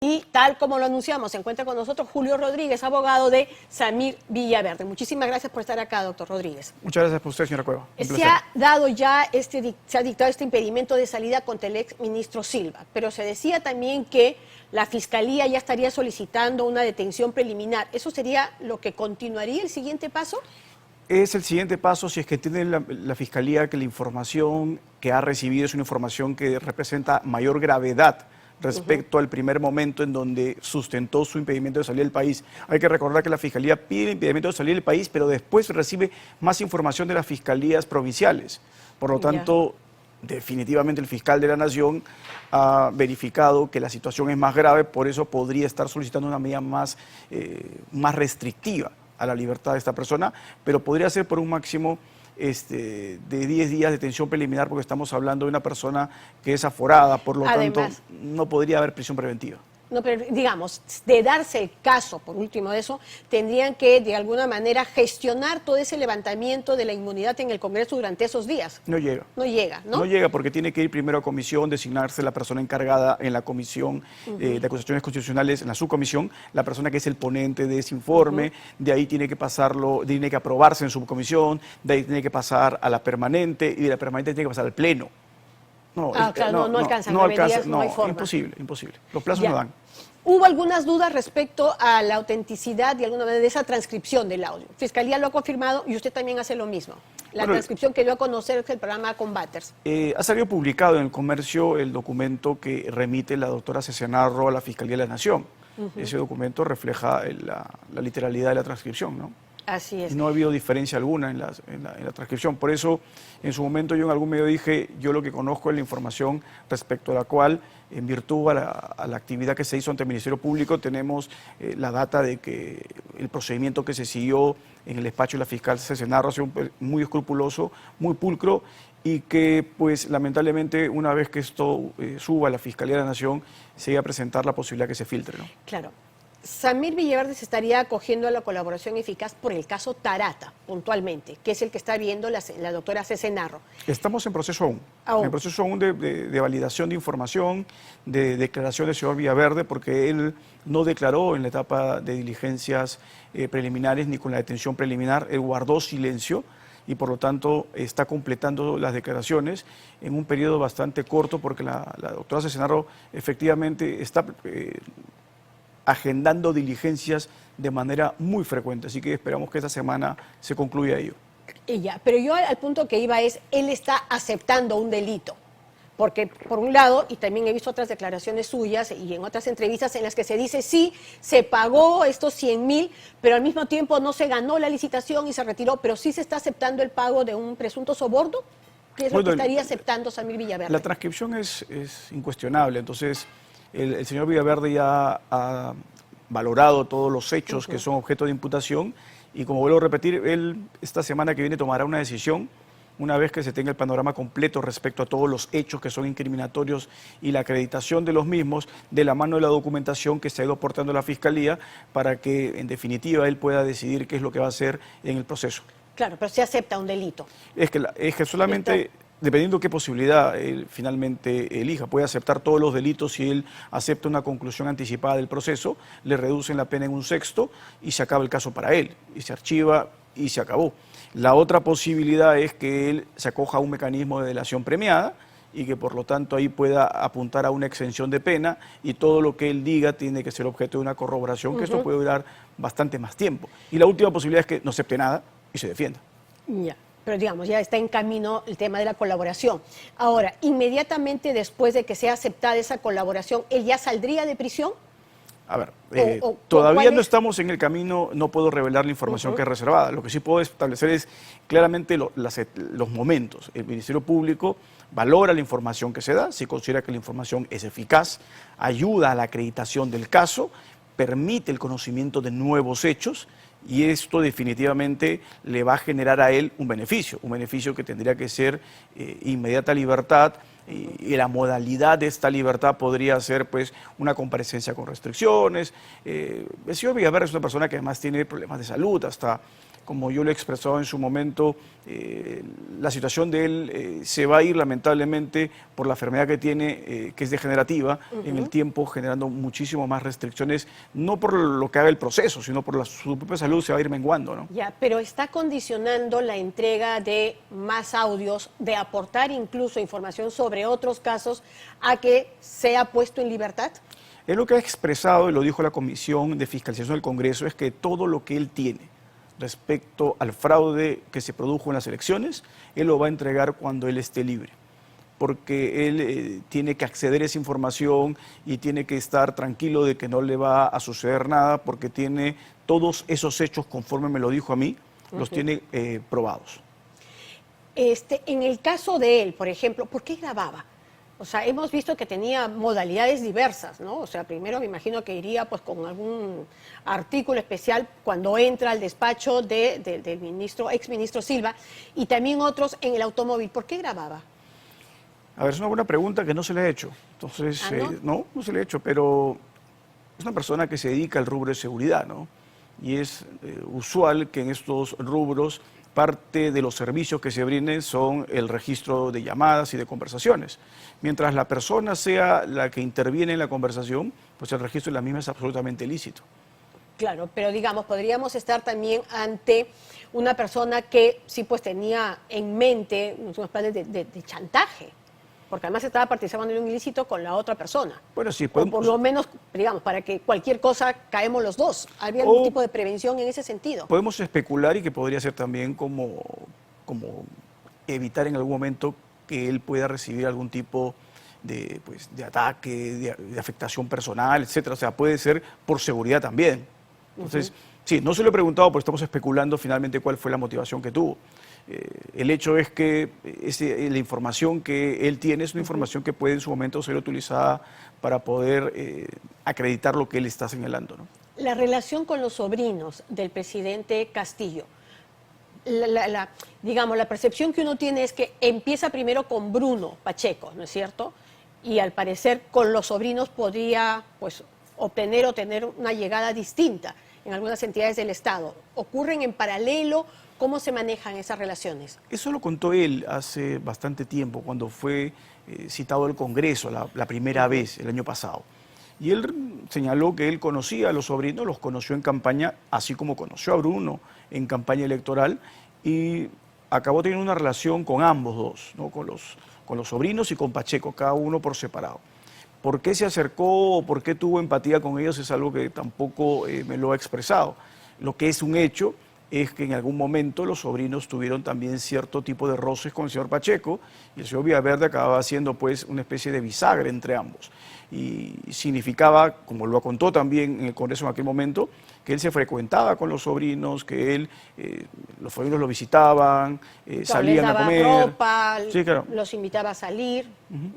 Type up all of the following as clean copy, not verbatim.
Y tal como lo anunciamos, se encuentra con nosotros Julio Rodríguez, abogado de Samir Villaverde. Muchísimas gracias por estar acá, doctor Rodríguez. Muchas gracias por usted, señora Cueva. Se ha dado ya se ha dictado este impedimento de salida contra el ex ministro Silva, pero se decía también que la Fiscalía ya estaría solicitando una detención preliminar. ¿Eso sería lo que continuaría el siguiente paso? Es el siguiente paso si es que tiene la Fiscalía que la información que ha recibido es una información que representa mayor gravedad respecto al primer momento en donde sustentó su impedimento de salir del país. Hay que recordar que la Fiscalía pide el impedimento de salir del país, pero después recibe más información de las fiscalías provinciales. Por lo tanto, definitivamente el fiscal de la Nación ha verificado que la situación es más grave, por eso podría estar solicitando una medida más restrictiva a la libertad de esta persona, pero podría ser por un máximo de 10 días de detención preliminar, porque estamos hablando de una persona que es aforada, por lo tanto no podría haber prisión preventiva. No, pero digamos, de darse el caso, por último de eso, tendrían que de alguna manera gestionar todo ese levantamiento de la inmunidad en el Congreso durante esos días. No llega. No llega, ¿no? No llega porque tiene que ir primero a comisión, designarse la persona encargada en la comisión de acusaciones constitucionales, en la subcomisión, la persona que es el ponente de ese informe, de ahí tiene que pasarlo, tiene que aprobarse en subcomisión, de ahí tiene que pasar a la permanente y de la permanente tiene que pasar al pleno. No, claro, no alcanzan, no hay forma. Imposible. Los plazos no dan. Hubo algunas dudas respecto a la autenticidad de alguna manera de esa transcripción del audio. Fiscalía lo ha confirmado y usted también hace lo mismo. La transcripción que dio a conocer el programa Combaters. Ha salido publicado en el Comercio el documento que remite la doctora Cesenarro a la Fiscalía de la Nación. Ese documento refleja la literalidad de la transcripción, ¿no? Así es. No ha habido diferencia alguna en la transcripción. Por eso, en su momento yo en algún medio dije, yo lo que conozco es la información respecto a la cual, en virtud a la actividad que se hizo ante el Ministerio Público, tenemos la data de que el procedimiento que se siguió en el despacho de la fiscal Cesenarro ha sido muy escrupuloso, muy pulcro, y que, pues, lamentablemente, una vez que esto suba a la Fiscalía de la Nación, se iba a presentar la posibilidad que se filtre, ¿no? Claro. Samir Villaverde se estaría acogiendo a la colaboración eficaz por el caso Tarata, puntualmente, que es el que está viendo la doctora Cesenarro. Estamos en proceso aún. En proceso aún de validación de información, de declaración del señor Villaverde, porque él no declaró en la etapa de diligencias preliminares ni con la detención preliminar, él guardó silencio y por lo tanto está completando las declaraciones en un periodo bastante corto, porque la doctora Cesenarro efectivamente está agendando diligencias de manera muy frecuente, así que esperamos que esta semana se concluya ello. Pero yo al punto que iba es, él está aceptando un delito, porque por un lado, y también he visto otras declaraciones suyas y en otras entrevistas en las que se dice, sí, se pagó estos 100.000, pero al mismo tiempo no se ganó la licitación y se retiró, pero sí se está aceptando el pago de un presunto soborno. ¿Qué es lo que estaría aceptando Samir Villaverde? La transcripción es incuestionable, entonces el señor Villaverde ya ha valorado todos los hechos que son objeto de imputación y, como vuelvo a repetir, él esta semana que viene tomará una decisión una vez que se tenga el panorama completo respecto a todos los hechos que son incriminatorios y la acreditación de los mismos de la mano de la documentación que se ha ido aportando a la Fiscalía, para que en definitiva él pueda decidir qué es lo que va a hacer en el proceso. Claro, pero se acepta un delito. Es que solamente, dependiendo qué posibilidad él finalmente elija, puede aceptar todos los delitos. Si él acepta una conclusión anticipada del proceso, le reducen la pena en 1/6 y se acaba el caso para él, y se archiva y se acabó. La otra posibilidad es que él se acoja a un mecanismo de delación premiada y que por lo tanto ahí pueda apuntar a una exención de pena, y todo lo que él diga tiene que ser objeto de una corroboración, que esto puede durar bastante más tiempo. Y la última posibilidad es que no acepte nada y se defienda. Ya. Pero digamos, ya está en camino el tema de la colaboración. Ahora, inmediatamente después de que sea aceptada esa colaboración, ¿él ya saldría de prisión? A ver, todavía no estamos en el camino, no puedo revelar la información que es reservada. Lo que sí puedo establecer es claramente los momentos. El Ministerio Público valora la información que se da, si considera que la información es eficaz, ayuda a la acreditación del caso, permite el conocimiento de nuevos hechos, y esto definitivamente le va a generar a él un beneficio que tendría que ser inmediata libertad, y la modalidad de esta libertad podría ser, pues, una comparecencia con restricciones. El señor Villaverde es una persona que además tiene problemas de salud, hasta como yo lo he expresado en su momento, la situación de él se va a ir lamentablemente por la enfermedad que tiene, que es degenerativa, en el tiempo, generando muchísimo más restricciones, no por lo que haga el proceso, sino por su propia salud se va a ir menguando, ¿no? Ya, pero está condicionando la entrega de más audios, de aportar incluso información sobre otros casos a que sea puesto en libertad. Él lo que ha expresado, y lo dijo la Comisión de Fiscalización del Congreso, es que todo lo que él tiene respecto al fraude que se produjo en las elecciones, él lo va a entregar cuando él esté libre, porque él tiene que acceder a esa información y tiene que estar tranquilo de que no le va a suceder nada, porque tiene todos esos hechos, conforme me lo dijo a mí, los tiene probados. En el caso de él, por ejemplo, ¿por qué grababa? O sea, hemos visto que tenía modalidades diversas, ¿no? O sea, primero me imagino que iría pues con algún artículo especial cuando entra al despacho del exministro Silva, y también otros en el automóvil. ¿Por qué grababa? A ver, es una buena pregunta que no se le ha hecho. Entonces, ¿no? No se le ha hecho, pero es una persona que se dedica al rubro de seguridad, ¿no? Y es usual que en estos rubros parte de los servicios que se brinden son el registro de llamadas y de conversaciones. Mientras la persona sea la que interviene en la conversación, pues el registro de la misma es absolutamente lícito. Claro, pero digamos, podríamos estar también ante una persona que sí pues tenía en mente unos planes de chantaje, porque además estaba participando en un ilícito con la otra persona. Bueno, sí, podemos, o por lo menos, digamos, para que cualquier cosa caemos los dos. ¿Había algún tipo de prevención en ese sentido? Podemos especular y que podría ser también como evitar en algún momento que él pueda recibir algún tipo de ataque, de afectación personal, etcétera. O sea, puede ser por seguridad también. Entonces, sí, no se lo he preguntado, pero estamos especulando finalmente cuál fue la motivación que tuvo. El hecho es que la información que él tiene es una información que puede en su momento ser utilizada para poder acreditar lo que él está señalando, ¿no? La relación con los sobrinos del presidente Castillo, digamos, la percepción que uno tiene es que empieza primero con Bruno Pacheco, ¿no es cierto? Y al parecer con los sobrinos podría pues, obtener o tener una llegada distinta en algunas entidades del Estado. ¿Ocurren en paralelo? ¿Cómo se manejan esas relaciones? Eso lo contó él hace bastante tiempo, cuando fue citado al Congreso la primera vez, el año pasado. Y él señaló que él conocía a los sobrinos, los conoció en campaña, así como conoció a Bruno en campaña electoral, y acabó teniendo una relación con ambos dos, ¿no? Con los sobrinos y con Pacheco, cada uno por separado. ¿Por qué se acercó o por qué tuvo empatía con ellos? Es algo que tampoco me lo ha expresado. Lo que es un hecho es que en algún momento los sobrinos tuvieron también cierto tipo de roces con el señor Pacheco, y el señor Villaverde acababa siendo pues una especie de bisagra entre ambos. Y significaba, como lo contó también en el Congreso en aquel momento, que él se frecuentaba con los sobrinos, que los sobrinos lo visitaban, salían a comer. Ropa, sí, claro. Los invitaba a salir,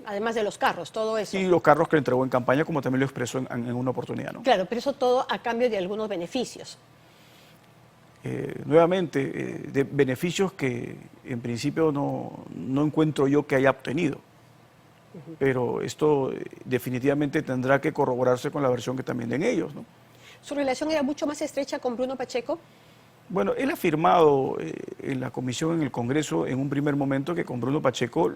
además de los carros, todo eso. Y los carros que le entregó en campaña, como también lo expresó en una oportunidad, ¿no? Claro, pero eso todo a cambio de algunos beneficios. Nuevamente, de beneficios que en principio no encuentro yo que haya obtenido. Pero esto definitivamente tendrá que corroborarse con la versión que también den ellos, ¿no? ¿Su relación era mucho más estrecha con Bruno Pacheco? Bueno, él ha afirmado en la comisión, en el Congreso, en un primer momento que con Bruno Pacheco,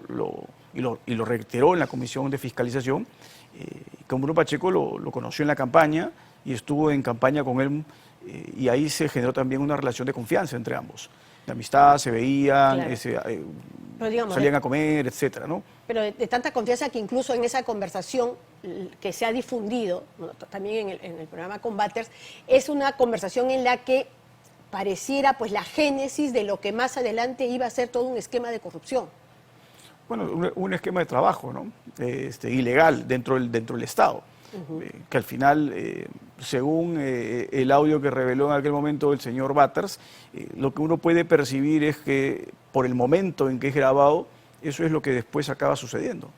y lo reiteró en la comisión de fiscalización, con Bruno Pacheco lo conoció en la campaña y estuvo en campaña con él, y ahí se generó también una relación de confianza entre ambos. De amistad, se veían, claro. Salían a comer, etcétera, ¿no? Pero de tanta confianza que incluso en esa conversación que se ha difundido, bueno, también en el programa Combaters, es una conversación en la que pareciera pues la génesis de lo que más adelante iba a ser todo un esquema de corrupción. Bueno, un esquema de trabajo, ¿no? Ilegal dentro del Estado. Que al final, según el audio que reveló en aquel momento el señor Batters, lo que uno puede percibir es que por el momento en que es grabado, eso es lo que después acaba sucediendo.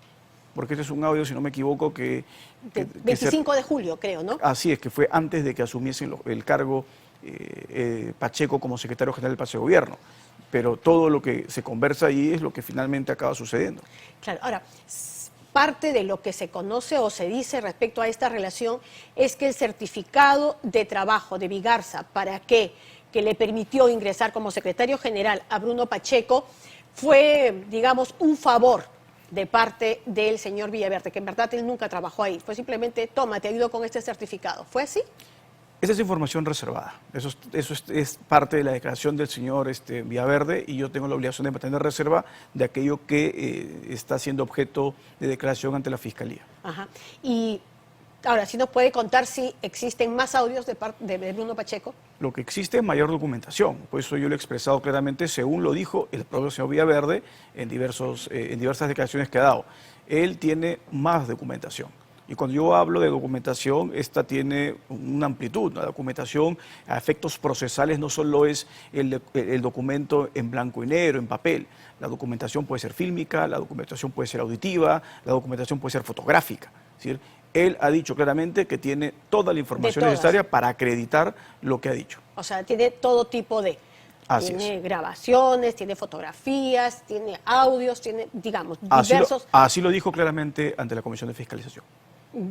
Porque este es un audio, si no me equivoco, que 25 de julio, creo, ¿no? Así es, que fue antes de que asumiesen el cargo Pacheco como secretario general del Palacio de Gobierno. Pero todo lo que se conversa ahí es lo que finalmente acaba sucediendo. Claro, ahora, parte de lo que se conoce o se dice respecto a esta relación es que el certificado de trabajo de Bigarza para que que le permitió ingresar como secretario general a Bruno Pacheco fue, digamos, un favor de parte del señor Villaverde, que en verdad él nunca trabajó ahí. Fue simplemente, toma, te ayudo con este certificado. ¿Fue así? Esa es información reservada. Eso es parte de la declaración del señor Villaverde, y yo tengo la obligación de mantener reserva de aquello que está siendo objeto de declaración ante la Fiscalía. Ajá. Y ahora, ¿sí nos puede contar si existen más audios de Bruno Pacheco? Lo que existe es mayor documentación. Por eso yo lo he expresado claramente, según lo dijo el propio señor Villaverde en diversas declaraciones que ha dado. Él tiene más documentación. Y cuando yo hablo de documentación, esta tiene una amplitud. La documentación a efectos procesales no solo es el documento en blanco y negro, en papel. La documentación puede ser fílmica, la documentación puede ser auditiva, la documentación puede ser fotográfica. Es decir, él ha dicho claramente que tiene toda la información necesaria para acreditar lo que ha dicho. O sea, tiene todo tipo de... Tiene grabaciones, tiene fotografías, tiene audios, tiene, digamos, diversos... Así lo dijo claramente ante la Comisión de Fiscalización.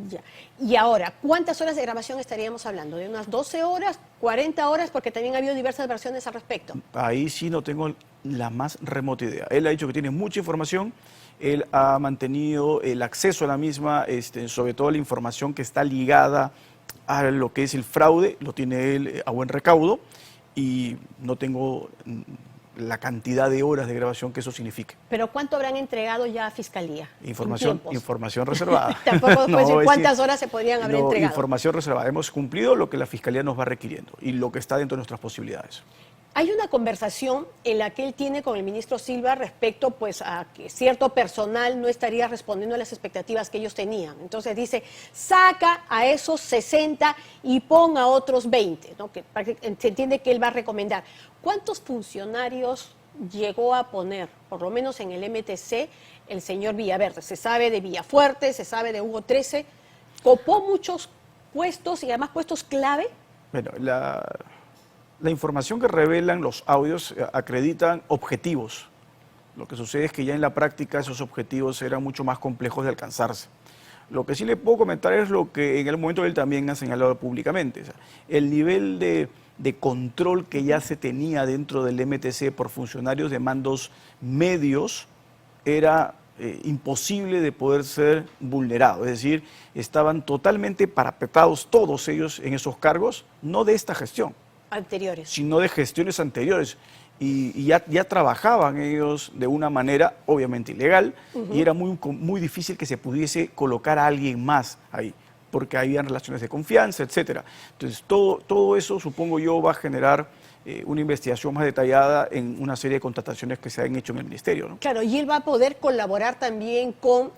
Ya. Y ahora, ¿cuántas horas de grabación estaríamos hablando? ¿De unas 12 horas, 40 horas? Porque también ha habido diversas versiones al respecto. Ahí sí no tengo la más remota idea. Él ha dicho que tiene mucha información, él ha mantenido el acceso a la misma, sobre todo la información que está ligada a lo que es el fraude, lo tiene él a buen recaudo, y no tengo la cantidad de horas de grabación que eso signifique. ¿Pero cuánto habrán entregado ya a Fiscalía? Información reservada. Tampoco puede decir cuántas horas se podrían haber entregado. Información reservada. Hemos cumplido lo que la Fiscalía nos va requiriendo y lo que está dentro de nuestras posibilidades. Hay una conversación en la que él tiene con el ministro Silva respecto pues, a que cierto personal no estaría respondiendo a las expectativas que ellos tenían. Entonces dice, saca a esos 60 y pon a otros 20, ¿no? Que se entiende que él va a recomendar. ¿Cuántos funcionarios llegó a poner, por lo menos en el MTC, el señor Villaverde? Se sabe de Villafuerte, se sabe de Hugo 13, copó muchos puestos y además puestos clave. Bueno, la información que revelan los audios acreditan objetivos. Lo que sucede es que ya en la práctica esos objetivos eran mucho más complejos de alcanzarse. Lo que sí le puedo comentar es lo que en el momento él también ha señalado públicamente. O sea, el nivel de control que ya se tenía dentro del MTC por funcionarios de mandos medios era imposible de poder ser vulnerado. Es decir, estaban totalmente parapetados todos ellos en esos cargos, no de esta gestión, anteriores, sino de gestiones anteriores. Y ya trabajaban ellos de una manera obviamente ilegal, y era muy difícil que se pudiese colocar a alguien más ahí, porque habían relaciones de confianza, etcétera. Entonces, todo eso, supongo yo, va a generar una investigación más detallada en una serie de contrataciones que se han hecho en el Ministerio, ¿no? Claro, y él va a poder colaborar también con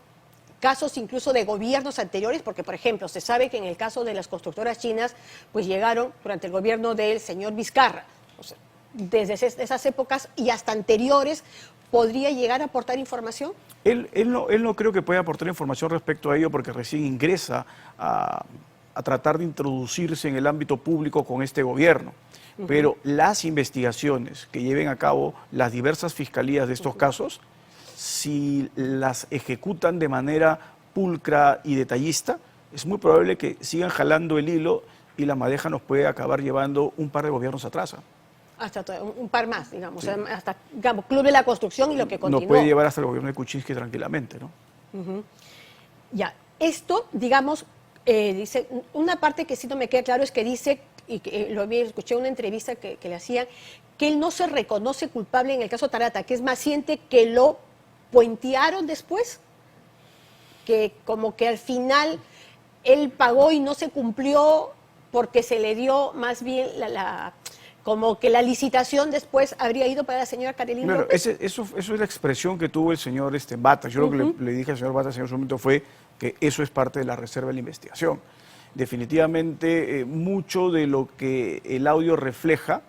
casos incluso de gobiernos anteriores, porque, por ejemplo, se sabe que en el caso de las constructoras chinas, pues llegaron durante el gobierno del señor Vizcarra. O sea, desde esas épocas y hasta anteriores, ¿podría llegar a aportar información? Él no creo que pueda aportar información respecto a ello, porque recién ingresa a tratar de introducirse en el ámbito público con este gobierno. Pero las investigaciones que lleven a cabo las diversas fiscalías de estos casos, si las ejecutan de manera pulcra y detallista, es muy probable que sigan jalando el hilo y la madeja nos puede acabar llevando un par de gobiernos atrás. Hasta un par más, digamos, sí. Hasta, digamos, Club de la Construcción y lo que continuó. Nos puede llevar hasta el gobierno de Kuczynski tranquilamente, ¿no? Ya, esto, digamos, dice, una parte que sí no me queda claro es que dice, y que escuché en una entrevista que le hacían, que él no se reconoce culpable en el caso Tarata, que es más, siente que lo puentearon después, que como que al final él pagó y no se cumplió porque se le dio más bien como que la licitación después habría ido para la señora Karelyn López. Eso es la expresión que tuvo el señor Bata. Yo lo que le dije al señor Bata en ese momento fue que eso es parte de la reserva de la investigación. Definitivamente, mucho de lo que el audio refleja,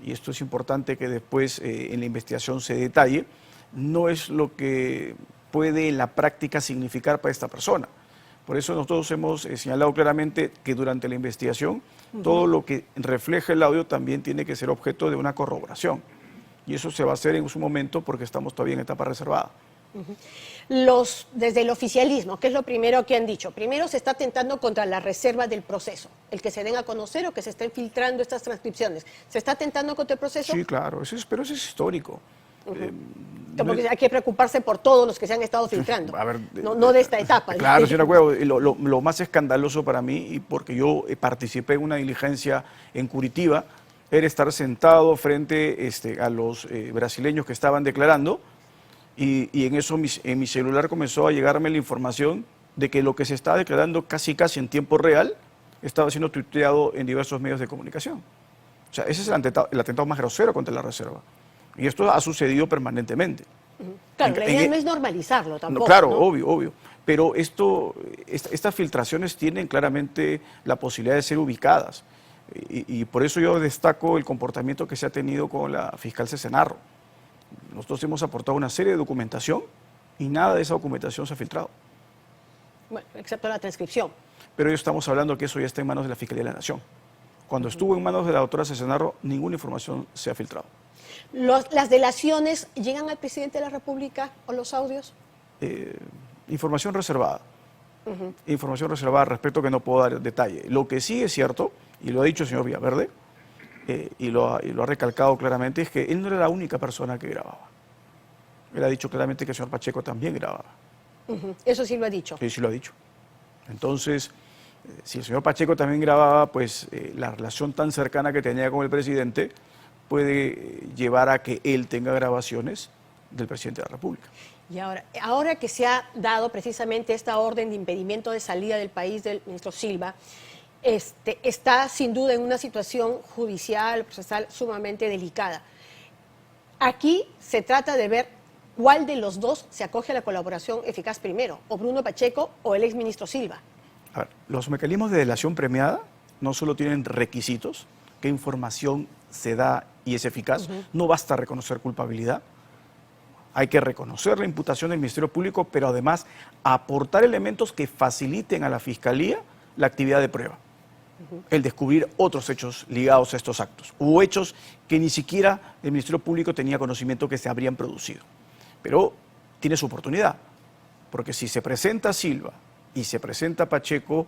y esto es importante que después en la investigación se detalle, no es lo que puede en la práctica significar para esta persona. Por eso nosotros hemos señalado claramente que durante la investigación todo lo que refleja el audio también tiene que ser objeto de una corroboración. Y eso se va a hacer en su momento porque estamos todavía en etapa reservada. Desde el oficialismo, ¿qué es lo primero que han dicho? Primero se está atentando contra la reserva del proceso, el que se den a conocer o que se estén filtrando estas transcripciones. ¿Se está atentando contra el proceso? Sí, claro, pero eso es histórico. Como que hay que preocuparse por todos los que se han estado filtrando, A ver, no de esta etapa. Claro, señora Cuevo, lo más escandaloso para mí, y porque yo participé en una diligencia en Curitiba, era estar sentado frente a los brasileños que estaban declarando, y en eso en mi celular comenzó a llegarme la información de que lo que se estaba declarando casi en tiempo real estaba siendo tuiteado en diversos medios de comunicación. O sea, ese es el atentado más grosero contra la reserva. Y esto ha sucedido permanentemente. Claro, la idea no es normalizarlo tampoco. Claro, ¿no? obvio. Pero estas filtraciones tienen claramente la posibilidad de ser ubicadas. Y por eso yo destaco el comportamiento que se ha tenido con la fiscal Cesenarro. Nosotros hemos aportado una serie de documentación y nada de esa documentación se ha filtrado. Bueno, excepto la transcripción. Pero estamos hablando que eso ya está en manos de la Fiscalía de la Nación. Cuando estuvo en manos de la doctora Cesenarro, ninguna información se ha filtrado. ¿Las delaciones llegan al presidente de la República o los audios? Información reservada. Información reservada respecto que no puedo dar detalle. Lo que sí es cierto, y lo ha dicho el señor Villaverde, y lo ha recalcado claramente, es que él no era la única persona que grababa. Él ha dicho claramente que el señor Pacheco también grababa. Eso sí lo ha dicho. Sí lo ha dicho. Entonces, si el señor Pacheco también grababa, pues la relación tan cercana que tenía con el presidente puede llevar a que él tenga grabaciones del presidente de la República. Y ahora que se ha dado precisamente esta orden de impedimento de salida del país del ministro Silva, está sin duda en una situación judicial, procesal sumamente delicada. Aquí se trata de ver cuál de los dos se acoge a la colaboración eficaz primero, o Bruno Pacheco o el exministro Silva. A ver, los mecanismos de delación premiada no solo tienen requisitos, qué información se da y es eficaz, no basta reconocer culpabilidad. Hay que reconocer la imputación del Ministerio Público, pero además aportar elementos que faciliten a la Fiscalía la actividad de prueba. El descubrir otros hechos ligados a estos actos, o hechos que ni siquiera el Ministerio Público tenía conocimiento que se habrían producido. Pero tiene su oportunidad, porque si se presenta Silva y se presenta Pacheco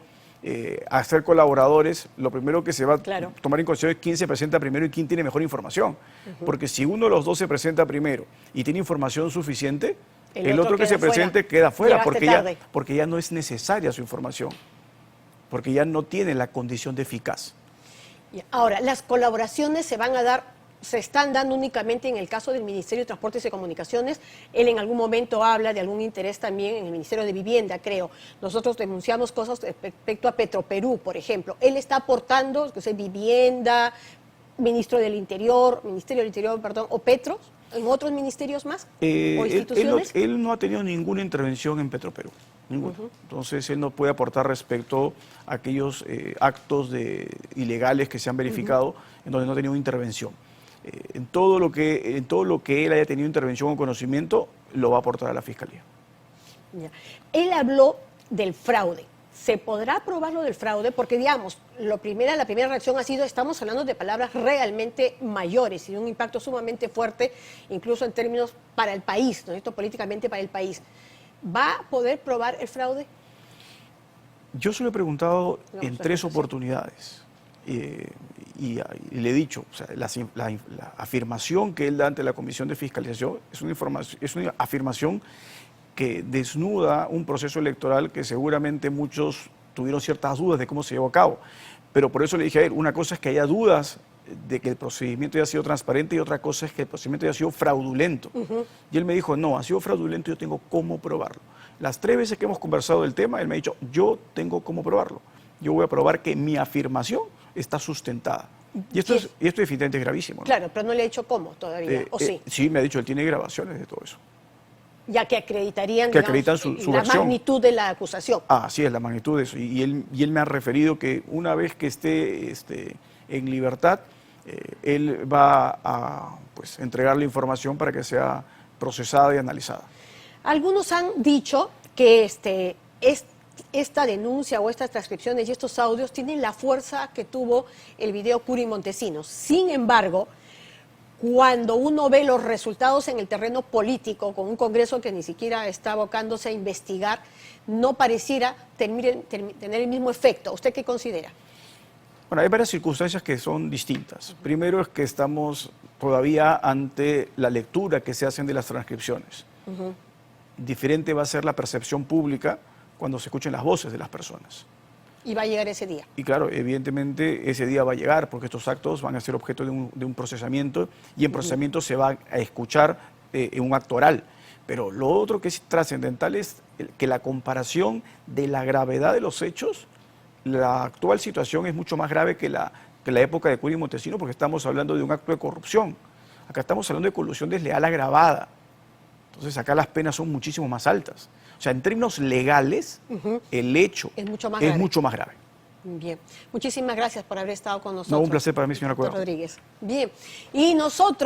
a ser colaboradores, lo primero que se va a tomar en consideración es quién se presenta primero y quién tiene mejor información. Porque si uno de los dos se presenta primero y tiene información suficiente, el otro que se presente queda fuera, porque ya no es necesaria su información, porque ya no tiene la condición de eficaz. Ahora, las colaboraciones se están dando únicamente en el caso del Ministerio de Transportes y Comunicaciones. Él en algún momento habla de algún interés también en el Ministerio de Vivienda, creo. Nosotros denunciamos cosas respecto a Petroperú, por ejemplo. Él está aportando, vivienda, Ministerio del Interior, o Petros, en otros ministerios más o instituciones. Él no ha tenido ninguna intervención en Petroperú. Entonces él no puede aportar respecto a aquellos actos ilegales que se han verificado en donde no ha tenido intervención. En todo lo que él haya tenido intervención o conocimiento, lo va a aportar a la Fiscalía. Ya. Él habló del fraude. ¿Se podrá probar lo del fraude? Porque, digamos, la primera reacción ha sido, estamos hablando de palabras realmente mayores y de un impacto sumamente fuerte, incluso en términos para el país, ¿no? Esto políticamente para el país. ¿Va a poder probar el fraude? Yo se lo he preguntado en 3 oportunidades. Y le he dicho, o sea, la afirmación que él da ante la Comisión de Fiscalización es una afirmación que desnuda un proceso electoral que seguramente muchos tuvieron ciertas dudas de cómo se llevó a cabo. Pero por eso le dije a él, una cosa es que haya dudas de que el procedimiento haya sido transparente y otra cosa es que el procedimiento haya sido fraudulento. Y él me dijo, no, ha sido fraudulento y yo tengo cómo probarlo. Las 3 veces que hemos conversado del tema, él me ha dicho, yo tengo cómo probarlo. Yo voy a probar que mi afirmación está sustentada. Y esto es definitivamente gravísimo, ¿no? Claro, pero no le he dicho cómo todavía, ¿o sí? Sí, me ha dicho, él tiene grabaciones de todo eso. Ya que acreditarían, su la versión. magnitud de la acusación. Sí, es la magnitud de eso. Y él me ha referido que una vez que esté en libertad, él va a entregar la información para que sea procesada y analizada. Algunos han dicho que esta denuncia o estas transcripciones y estos audios tienen la fuerza que tuvo el video Curi Montesinos. Sin embargo, cuando uno ve los resultados en el terreno político, con un Congreso que ni siquiera está abocándose a investigar, no pareciera tener el mismo efecto. ¿Usted qué considera? Bueno, hay varias circunstancias que son distintas. Primero es que estamos todavía ante la lectura que se hacen de las transcripciones. Diferente va a ser la percepción pública cuando se escuchen las voces de las personas. Y va a llegar ese día. Y claro, evidentemente ese día va a llegar porque estos actos van a ser objeto de un procesamiento y en procesamiento se va a escuchar en un acto oral. Pero lo otro que es trascendental es que la comparación de la gravedad de los hechos, la actual situación es mucho más grave que la época de Cury y Montesinos porque estamos hablando de un acto de corrupción. Acá estamos hablando de colusión desleal agravada. Entonces acá las penas son muchísimo más altas. O sea, en términos legales, el hecho es mucho más grave. Bien. Muchísimas gracias por haber estado con nosotros. No, un placer para mí, señora doctor Cuevas. Rodríguez. Bien. Y nosotros...